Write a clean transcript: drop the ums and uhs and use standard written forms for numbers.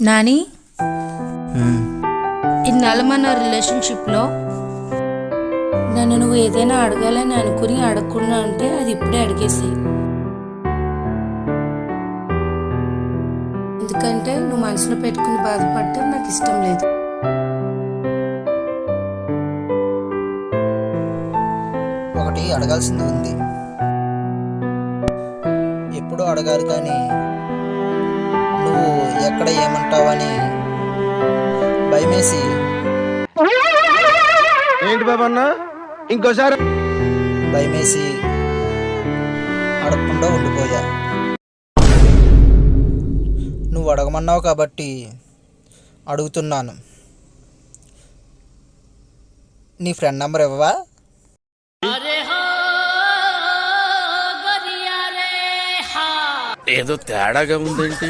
నాని, ఇన్నాళ్ళు మన రిలేషన్షిప్లో నన్ను నువ్వు ఏదైనా అడగాలని అనుకుని అడగకుండా ఉంటే అది ఇప్పుడే అడిగేసేయి. ఎందుకంటే నువ్వు మనసులో పెట్టుకుని బాధపడటం నాకు ఇష్టం లేదు. ఒకటి అడగాల్సింది ఉంది, ఎప్పుడూ అడగాలి కానీ నువ్వు ఎక్కడ ఏమంటావని భయమేసి. ఏంటి బాబా అన్న, ఇంకోసారి భయమేసి అడగకుండా ఉండిపోయా. నువ్వు అడగమన్నావు కాబట్టి అడుగుతున్నాను. నీ ఫ్రెండ్ నెంబర్ ఇవ్వవా? ఏదో తేడాగా ఉందేంటి?